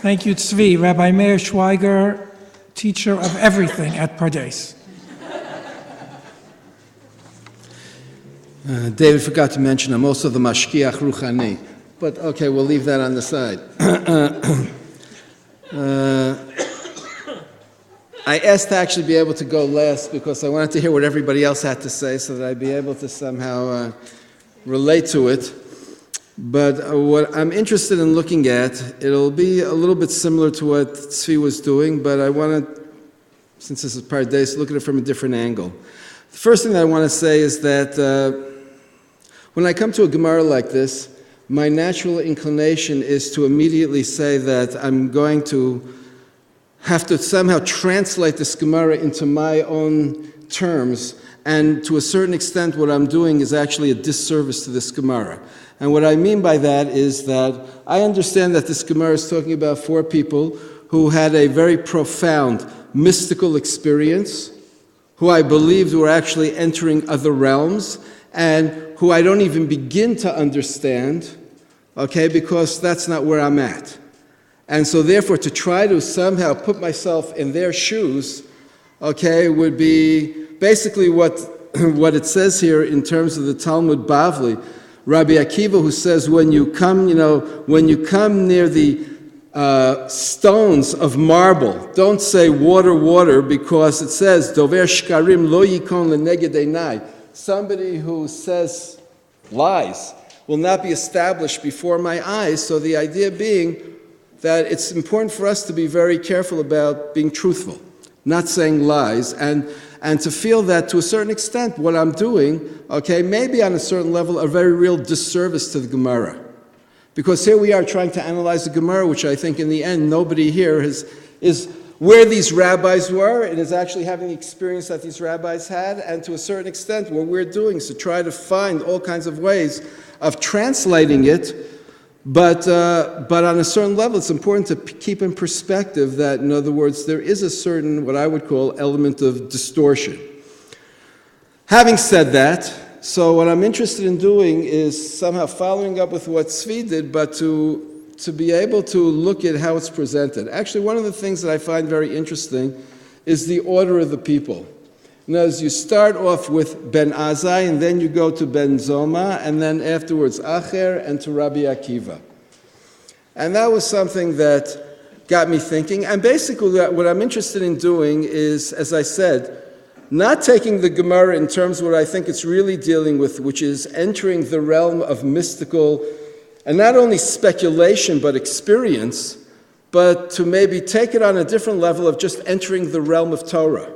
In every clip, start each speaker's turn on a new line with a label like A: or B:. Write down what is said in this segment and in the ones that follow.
A: Thank you, Tzvi. Rabbi Meir Schweiger, teacher of everything at Pardes.
B: David forgot to mention I'm also the Mashkiach Ruchani, but okay, we'll leave that on the side. I asked to actually be able to go last because I wanted to hear what everybody else had to say so that I'd be able to somehow relate to it. But what I'm interested in looking at, it'll be a little bit similar to what Tzvi was doing, but I want to, since this is Pardes, look at it from a different angle. The first thing that I want to say is that when I come to a Gemara like this, my natural inclination is to immediately say that I'm going to have to somehow translate this Gemara into my own terms, and to a certain extent what I'm doing is actually a disservice to this Gemara. And what I mean by that is that I understand that this Gemara is talking about 4 people who had a very profound mystical experience, who I believed were actually entering other realms, and who I don't even begin to understand, okay, because that's not where I'm at. And so therefore to try to somehow put myself in their shoes, okay, would be basically what it says here in terms of the Talmud Bavli. Rabbi Akiva, who says when you come near the stones of marble, don't say water, water, because it says dover shkarim lo yikon leneged einai. Somebody who says lies will not be established before my eyes. So the idea being that it's important for us to be very careful about being truthful, not saying lies, and to feel that to a certain extent what I'm doing, okay, maybe on a certain level a very real disservice to the Gemara. Because here we are trying to analyze the Gemara, which I think in the end nobody here is where these rabbis were, and is actually having the experience that these rabbis had, and to a certain extent what we're doing is to try to find all kinds of ways of translating it, but on a certain level it's important to keep in perspective that, in other words, there is a certain, what I would call, element of distortion. Having said that, so what I'm interested in doing is somehow following up with what Tzvi did, but to be able to look at how it's presented. Actually, one of the things that I find very interesting is the order of the people. And as you start off with Ben Azai, and then you go to Ben Zoma, and then afterwards Acher, and to Rabbi Akiva. And that was something that got me thinking. And basically what I'm interested in doing is, as I said, not taking the Gemara in terms of what I think it's really dealing with, which is entering the realm of mystical, and not only speculation, but experience, but to maybe take it on a different level of just entering the realm of Torah.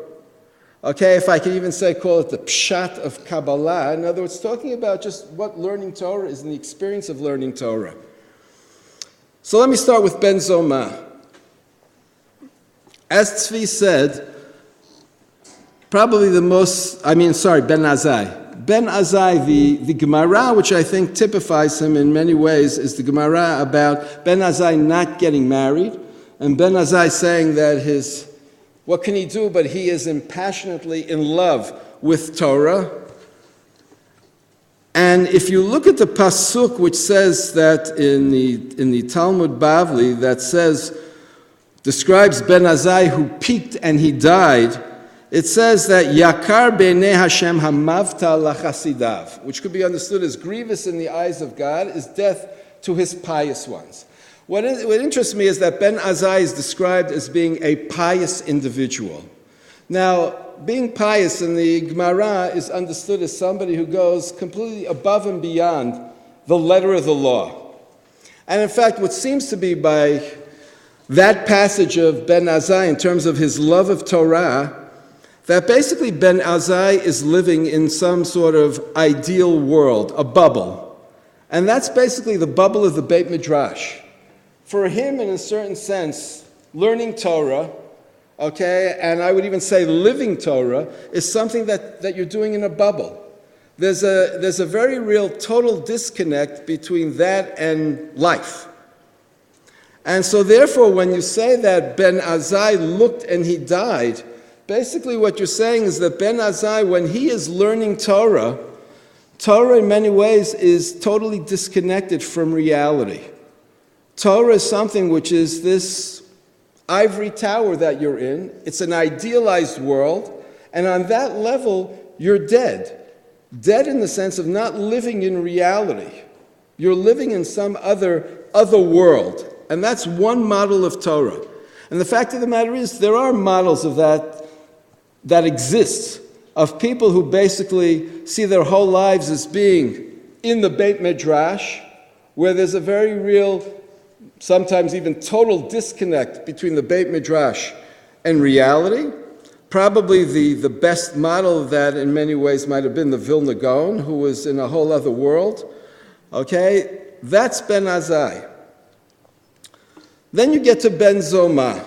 B: Okay, if I could even say, call it the pshat of Kabbalah. In other words, talking about just what learning Torah is and the experience of learning Torah. So let me start with Ben Zoma. As Tzvi said, probably Ben Azai. Ben Azai, the Gemara, which I think typifies him in many ways, is the Gemara about Ben Azai not getting married, and Ben Azai saying that what can he do, but he is passionately in love with Torah. And if you look at the pasuk which says that in the Talmud Bavli, that describes Ben Azai who peaked and he died, it says that Yakar b'nei Hashem hamavta lachasidav, which could be understood as grievous in the eyes of God, is death to his pious ones. What interests me is that Ben Azai is described as being a pious individual. Now, being pious in the Gemara is understood as somebody who goes completely above and beyond the letter of the law. And in fact, what seems to be by that passage of Ben Azai in terms of his love of Torah, that basically Ben Azai is living in some sort of ideal world, a bubble. And that's basically the bubble of the Beit Midrash. For him, in a certain sense, learning Torah, okay, and I would even say living Torah, is something that you're doing in a bubble. There's a very real total disconnect between that and life. And so therefore, when you say that Ben Azai looked and he died, basically what you're saying is that Ben Azai, when he is learning Torah in many ways is totally disconnected from reality. Torah is something which is this ivory tower that you're in. It's an idealized world, and on that level, you're dead. Dead in the sense of not living in reality. You're living in some other world, and that's one model of Torah. And the fact of the matter is, there are models of that exist, of people who basically see their whole lives as being in the Beit Midrash, where there's a very real, sometimes even total disconnect between the Beit Midrash and reality. Probably the best model of that in many ways might have been the Vilna Gaon, who was in a whole other world. Okay, that's Ben Azai. Then you get to Ben Zoma.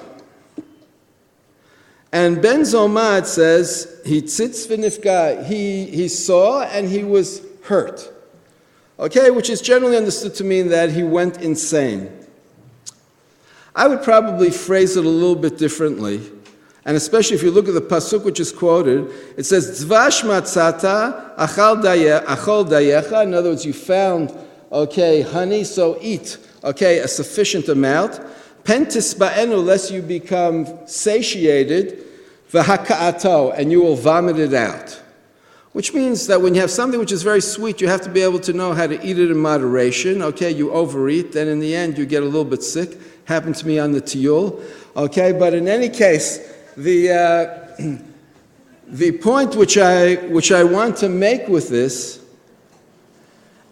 B: And Ben Zoma, it says, he tzitz v'nifga, he saw and he was hurt. Okay, which is generally understood to mean that he went insane. I would probably phrase it a little bit differently, and especially if you look at the pasuk which is quoted, it says, Dvash matzata achol dayecha, in other words, you found, okay, honey, so eat, okay, a sufficient amount. Pen tisba'enu, lest you become satiated, v'haka'ato, and you will vomit it out. Which means that when you have something which is very sweet, you have to be able to know how to eat it in moderation. Okay, you overeat, then in the end you get a little bit sick. Happened to me on the tiyul. Okay, but in any case, the point which I want to make with this,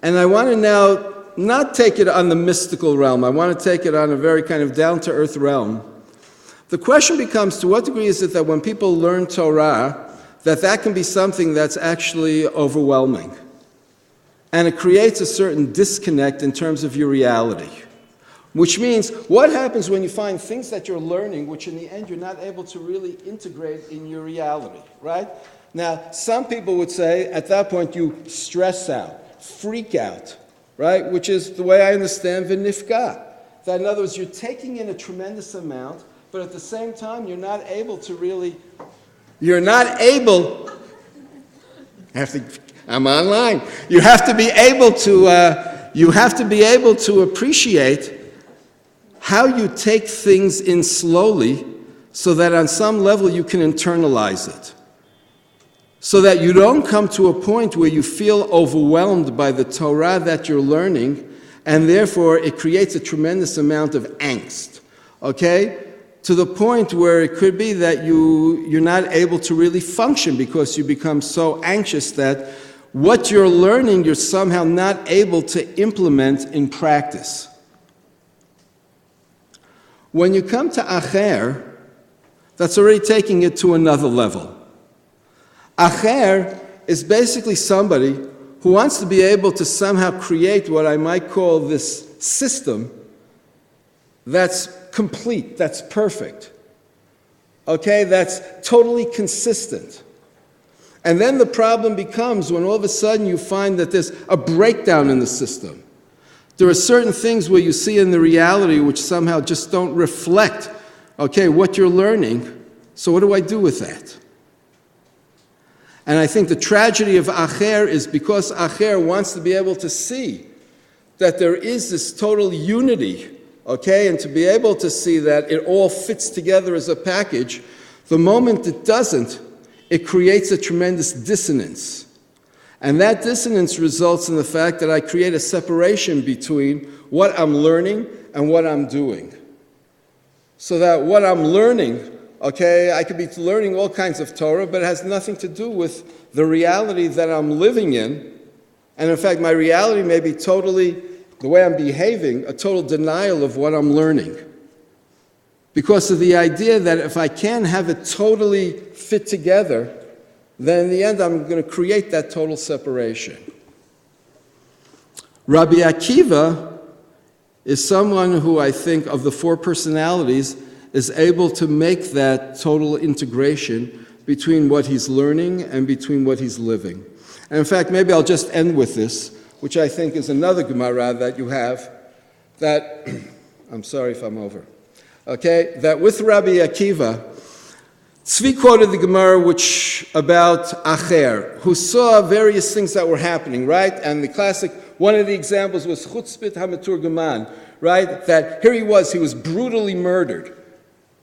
B: and I want to now not take it on the mystical realm, I want to take it on a very kind of down-to-earth realm. The question becomes, to what degree is it that when people learn Torah, that can be something that's actually overwhelming? And it creates a certain disconnect in terms of your reality. Which means, what happens when you find things that you're learning, which in the end you're not able to really integrate in your reality, right? Now, some people would say, at that point you stress out, freak out, right? Which is the way I understand v'nifga. That in other words, you're taking in a tremendous amount, but at the same time you're not able to really, I'm online. You have to be able to appreciate how you take things in slowly so that on some level you can internalize it. So that you don't come to a point where you feel overwhelmed by the Torah that you're learning, and therefore it creates a tremendous amount of angst. Okay? To the point where it could be that you're not able to really function because you become so anxious that what you're learning you're somehow not able to implement in practice. When you come to Acher, that's already taking it to another level. Acher is basically somebody who wants to be able to somehow create what I might call this system that's complete, that's perfect, okay, that's totally consistent. And then the problem becomes when all of a sudden you find that there's a breakdown in the system. There are certain things where you see in the reality which somehow just don't reflect, okay, what you're learning. So what do I do with that? And I think the tragedy of Acher is because Acher wants to be able to see that there is this total unity, okay, and to be able to see that it all fits together as a package. The moment it doesn't, it creates a tremendous dissonance. And that dissonance results in the fact that I create a separation between what I'm learning and what I'm doing. So that what I'm learning, okay, I could be learning all kinds of Torah, but it has nothing to do with the reality that I'm living in. And in fact, my reality may be totally, the way I'm behaving, a total denial of what I'm learning. Because of the idea that if I can't have it totally fit together, then in the end I'm going to create that total separation. Rabbi Akiva is someone who I think of the four personalities is able to make that total integration between what he's learning and between what he's living. And in fact, maybe I'll just end with this, which I think is another Gemara that you have, that, I'm sorry if I'm over, okay, that with Rabbi Akiva, Tzvi quoted the Gemara about Acher, who saw various things that were happening, right? And the classic, One of the examples was Chutzpit HaMeturgeman, right? That here he was brutally murdered,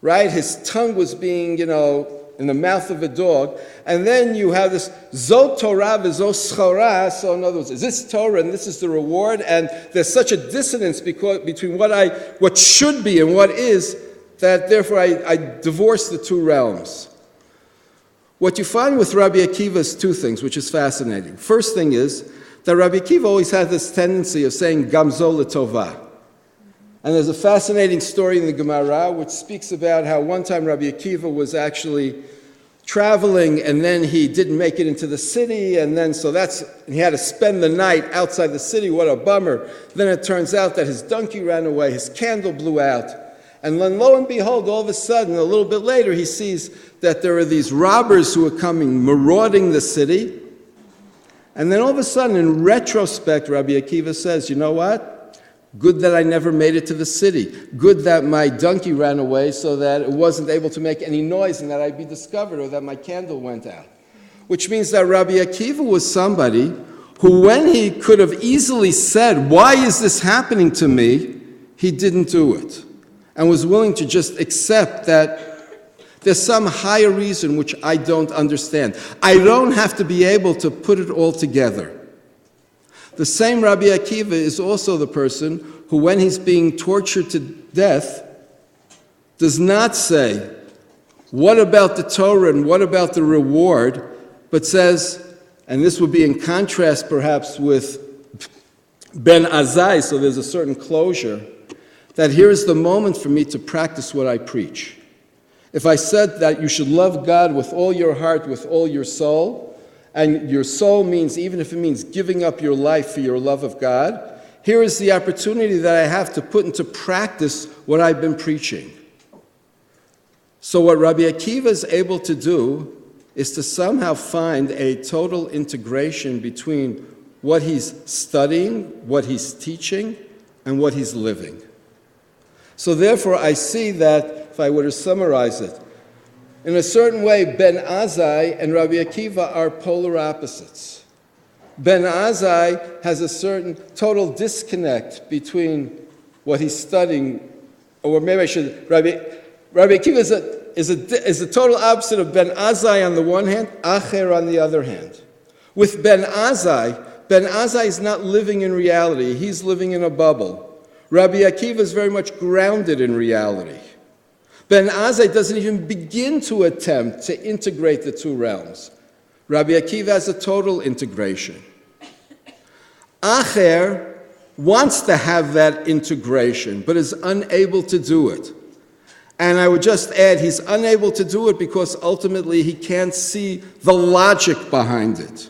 B: right? His tongue was being, in the mouth of a dog. And then you have this Zot Torah v'Zot Schora. So in other words, is this Torah and this is the reward? And there's such a dissonance between what should be and what is, that therefore I divorce the two realms. What you find with Rabbi Akiva is two things, which is fascinating. First thing is that Rabbi Akiva always had this tendency of saying Gamzo L'Tovah. And there's a fascinating story in the Gemara which speaks about how one time Rabbi Akiva was actually traveling and then he didn't make it into the city, and then he had to spend the night outside the city. What a bummer. Then it turns out that his donkey ran away, his candle blew out. And then lo and behold, all of a sudden, a little bit later, he sees that there are these robbers who are coming, marauding the city. And then all of a sudden, in retrospect, Rabbi Akiva says, you know what? Good that I never made it to the city. Good that my donkey ran away so that it wasn't able to make any noise and that I'd be discovered, or that my candle went out. Which means that Rabbi Akiva was somebody who, when he could have easily said, why is this happening to me, he didn't do it. And was willing to just accept that there's some higher reason which I don't understand. I don't have to be able to put it all together. The same Rabbi Akiva is also the person who, when he's being tortured to death, does not say, what about the Torah and what about the reward, but says, and this would be in contrast perhaps with Ben Azai, so there's a certain closure, that here is the moment for me to practice what I preach. If I said that you should love God with all your heart, with all your soul, and your soul means, even if it means giving up your life for your love of God, here is the opportunity that I have to put into practice what I've been preaching. So what Rabbi Akiva is able to do is to somehow find a total integration between what he's studying, what he's teaching, and what he's living. So therefore, I see that, if I were to summarize it, in a certain way, Ben Azai and Rabbi Akiva are polar opposites. Ben Azai has a certain total disconnect between what he's studying, or maybe I should, Rabbi Akiva is a total opposite of Ben Azai on the one hand, Acher on the other hand. With Ben Azai is not living in reality, he's living in a bubble. Rabbi Akiva is very much grounded in reality. Ben Azai doesn't even begin to attempt to integrate the two realms. Rabbi Akiva has a total integration. Acher wants to have that integration, but is unable to do it. And I would just add, he's unable to do it because ultimately he can't see the logic behind it.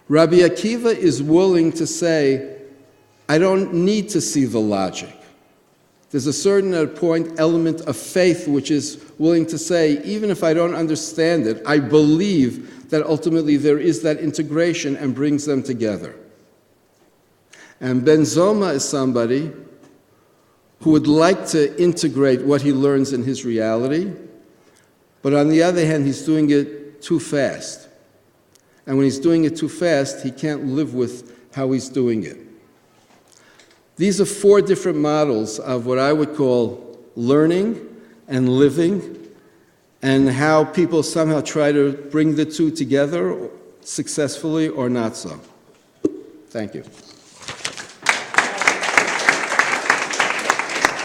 B: Rabbi Akiva is willing to say, I don't need to see the logic. There's a certain element of faith which is willing to say, even if I don't understand it, I believe that ultimately there is that integration and brings them together. And Ben Zoma is somebody who would like to integrate what he learns in his reality, but on the other hand, he's doing it too fast. And when he's doing it too fast, he can't live with how he's doing it. These are four different models of what I would call learning and living, and how people somehow try to bring the two together successfully or not so. Thank you.